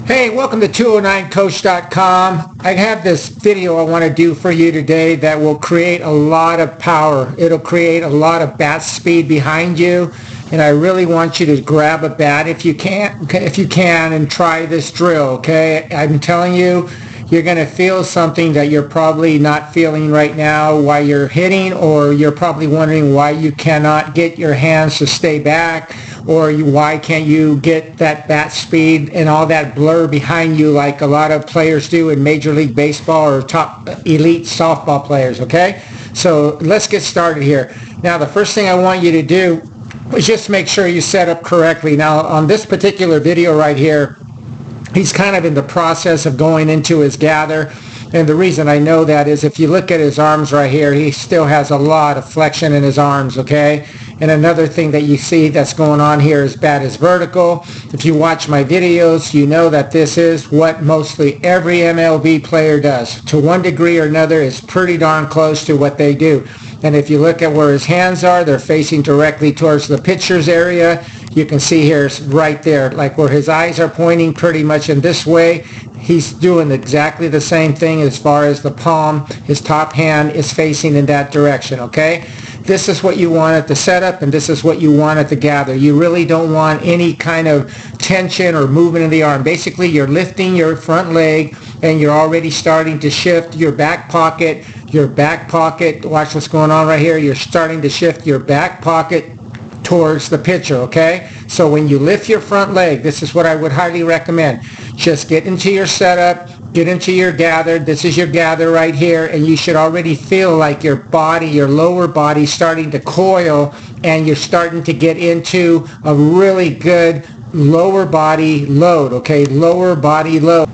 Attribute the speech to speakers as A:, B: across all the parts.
A: Hey, welcome to 209coach.com. I have this video I want to do for you today that will create a lot of power. It'll create a lot of bat speed behind you, and I really want you to grab a bat if you can, and try this drill, okay? I'm telling you, you're going to feel something that you're probably not feeling right now while you're hitting, or you're probably wondering why you cannot get your hands to stay back, or why can't you get that bat speed and all that blur behind you like a lot of players do in Major League Baseball or top elite softball players, okay? So let's get started here. Now, the first thing I want you to do is just make sure you set up correctly. Now, on this particular video right here, he's kind of in the process of going into his gather. And the reason I know that is if you look at his arms right here, he still has a lot of flexion in his arms, okay? And another thing that you see that's going on here is bat is vertical. If you watch my videos, you know that this is what mostly every MLB player does. To one degree or another, it's pretty darn close to what they do. And if you look at where his hands are, they're facing directly towards the pitcher's area. You can see here right there, like where his eyes are pointing pretty much in this way. He's doing exactly the same thing as far as the palm. His top hand is facing in that direction, okay? This is what you want at the setup, and this is what you want at the gather. You really don't want any kind of tension or movement in the arm. Basically, you're lifting your front leg, and you're already starting to shift your back pocket. Watch what's going on right here. You're starting to shift your back pocket towards the pitcher, okay? So when you lift your front leg, this is what I would highly recommend. Just get into your setup, get into your gather. This is your gather right here, and you should already feel like your body, your lower body, starting to coil, and you're starting to get into a really good lower body load, okay? Lower body load.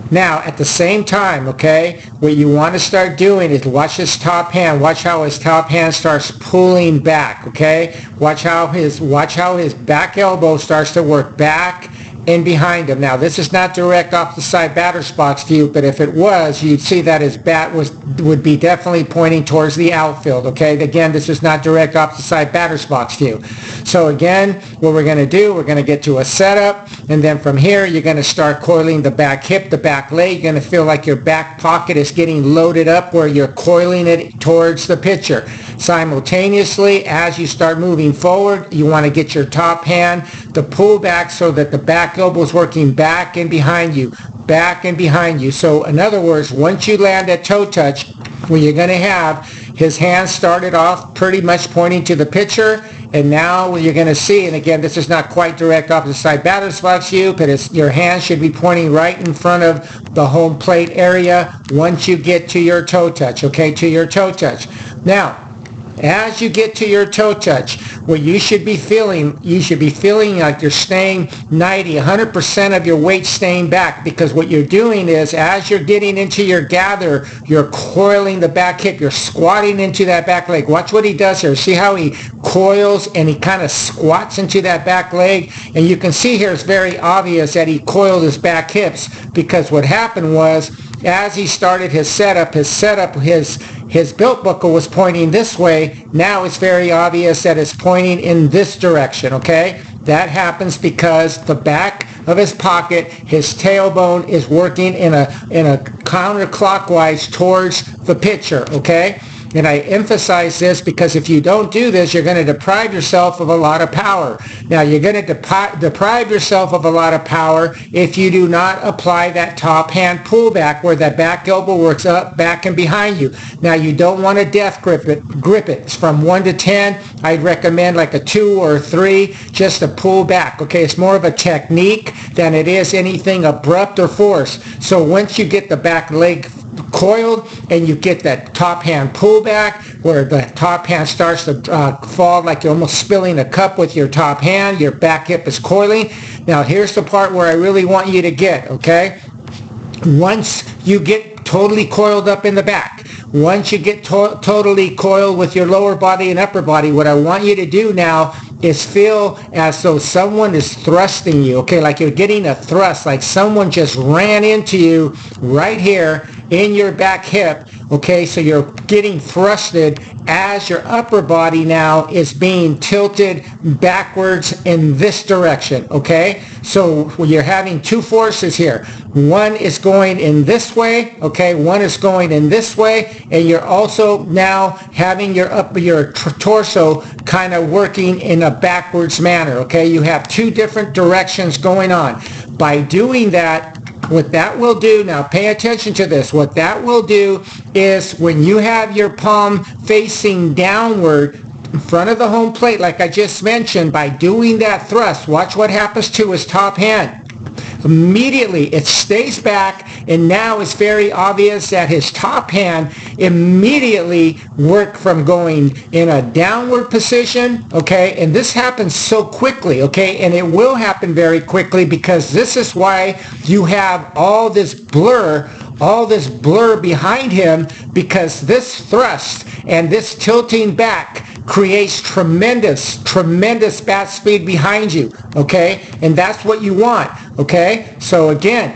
A: Now, at the same time, okay, what you want to start doing is watch his top hand. Watch how his top hand starts pulling back, okay? Watch how his back elbow starts to work back and behind him. Now, this is not direct off the side batter's box view, but if it was, you'd see that his bat would be definitely pointing towards the outfield, okay? Again, this is not direct off the side batter's box view. So again, what we're going to do, we're going to get to a setup, and then from here, you're going to start coiling the back hip, the back leg. You're going to feel like your back pocket is getting loaded up where you're coiling it towards the pitcher. Simultaneously, as you start moving forward, you want to get your top hand to pull back so that the back elbow is working back and behind you, back and behind you. So in other words, once you land that toe touch, where you're going to have his hands started off pretty much pointing to the pitcher, and now what you're going to see, and again, this is not quite direct off the side batter's box view, but your hands should be pointing right in front of the home plate area once you get to your toe touch, okay, to your toe touch. Now, as you get to your toe touch, what you should be feeling like you're staying 90, 100% of your weight staying back, because what you're doing is as you're getting into your gather, you're coiling the back hip, you're squatting into that back leg. Watch what he does here. See how he coils and he kind of squats into that back leg? And you can see here it's very obvious that he coiled his back hips, because what happened was as he started his setup, his belt buckle was pointing this way. Now it's very obvious that it's pointing in this direction, okay? That happens because the back of his pocket, his tailbone is working in a counterclockwise towards the pitcher, okay? And I emphasize this because if you don't do this, you're going to deprive yourself of a lot of power. Now, you're going to deprive yourself of a lot of power if you do not apply that top hand pullback where that back elbow works up, back, and behind you. Now, you don't want to death grip it. It's from 1 to 10. I'd recommend like a 2 or a 3 just to pull back. Okay, it's more of a technique than it is anything abrupt or force. So once you get the back leg coiled and you get that top hand pullback where the top hand starts to fall like you're almost spilling a cup with your top hand, your back hip is coiling. Now here's the part where I really want you to get, okay? Once you get totally coiled up in the back, once you get totally coiled with your lower body and upper body, what I want you to do now is feel as though someone is thrusting you, okay, like you're getting a thrust, like someone just ran into you right here in your back hip Okay, so you're getting thrusted as your upper body now is being tilted backwards in this direction. Okay, so you're having two forces here. One is going in this way, okay, one is going in this way, and you're also now having your torso kind of working in a backwards manner. Okay, you have two different directions going on. By doing that, what that will do, now pay attention to this, what that will do is when you have your palm facing downward in front of the home plate, like I just mentioned, by doing that thrust, watch what happens to his top hand. Immediately it stays back, and now it's very obvious that his top hand immediately worked from going in a downward position, okay, and this happens so quickly, okay, and it will happen very quickly because this is why you have all this blur behind him, because this thrust and this tilting back creates tremendous bat speed behind you, okay? And that's what you want, okay? So again,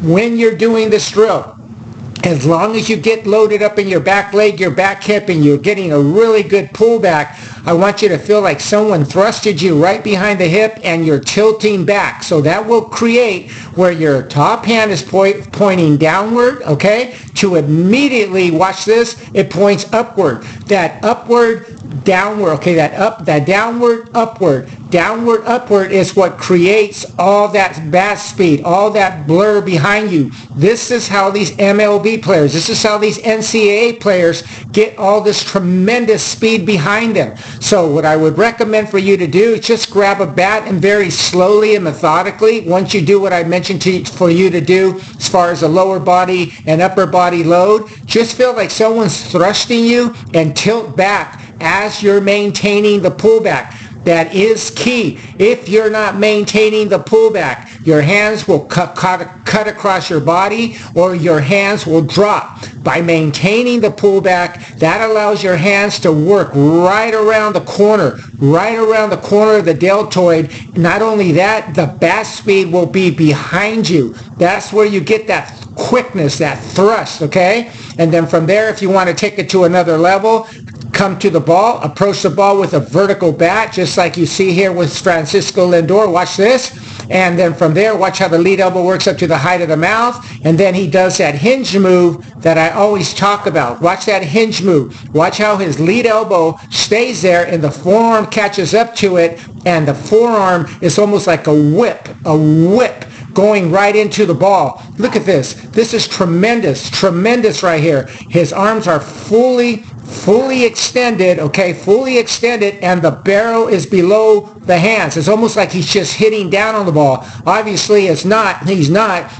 A: when you're doing this drill, as long as you get loaded up in your back leg, your back hip, and you're getting a really good pullback, I want you to feel like someone thrusted you right behind the hip and you're tilting back. So that will create where your top hand is pointing downward, okay, to immediately, watch this, it points upward. That upward, downward, okay, that downward, upward is what creates all that bat speed, all that blur behind you. This is how these MLB players, this is how these NCAA players get all this tremendous speed behind them. So what I would recommend for you to do is just grab a bat and very slowly and methodically, once you do what I mentioned for you to do as far as the lower body and upper body load, just feel like someone's thrusting you and tilt back as you're maintaining the pullback. That is key. If you're not maintaining the pullback, your hands will cut across your body, or your hands will drop. By maintaining the pullback, that allows your hands to work right around the corner of the deltoid. Not only that, the bat speed will be behind you. That's where you get that quickness, that thrust, okay? And then from there, if you want to take it to another level, come to the ball, approach the ball with a vertical bat, just like you see here with Francisco Lindor. Watch this. And then from there, watch how the lead elbow works up to the height of the mouth. And then he does that hinge move that I always talk about. Watch that hinge move. Watch how his lead elbow stays there and the forearm catches up to it. And the forearm is almost like a whip going right into the ball. Look at this. This is tremendous right here. His arms are fully extended, okay, fully extended, and the barrel is below the hands. It's almost like he's just hitting down on the ball. Obviously, he's not,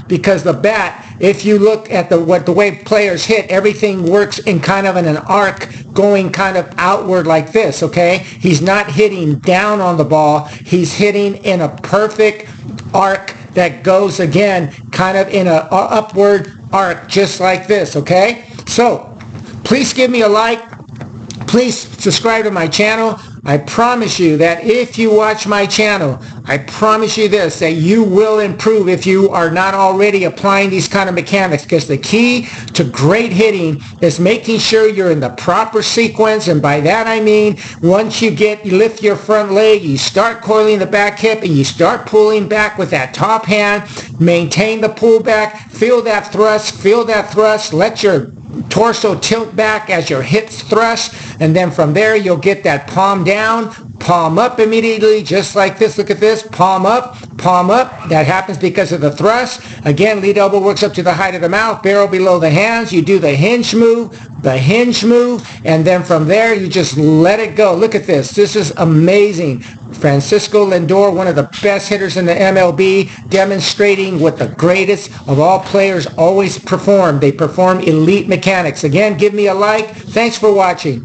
A: because the bat, if you look at the way players hit, everything works in kind of an arc going kind of outward like this, okay? He's not hitting down on the ball. He's hitting in a perfect arc that goes, again, kind of in an upward arc, just like this, okay? So, please give me a like. Please subscribe to my channel. I promise you that if you watch my channel, I promise you this, that you will improve if you are not already applying these kind of mechanics, because the key to great hitting is making sure you're in the proper sequence. And by that I mean, once you lift your front leg, you start coiling the back hip and you start pulling back with that top hand, maintain the pull back, feel that thrust, let your torso tilt back as your hips thrust, and then from there you'll get that palm down, palm up immediately, just like this. Look at this, palm up. That happens because of the thrust. Again, lead elbow works up to the height of the mouth, barrel below the hands. You do the hinge move, and then from there you just let it go. Look at this. This is amazing. Francisco Lindor, one of the best hitters in the MLB, demonstrating what the greatest of all players always perform. They perform elite mechanics. Again, give me a like. Thanks for watching.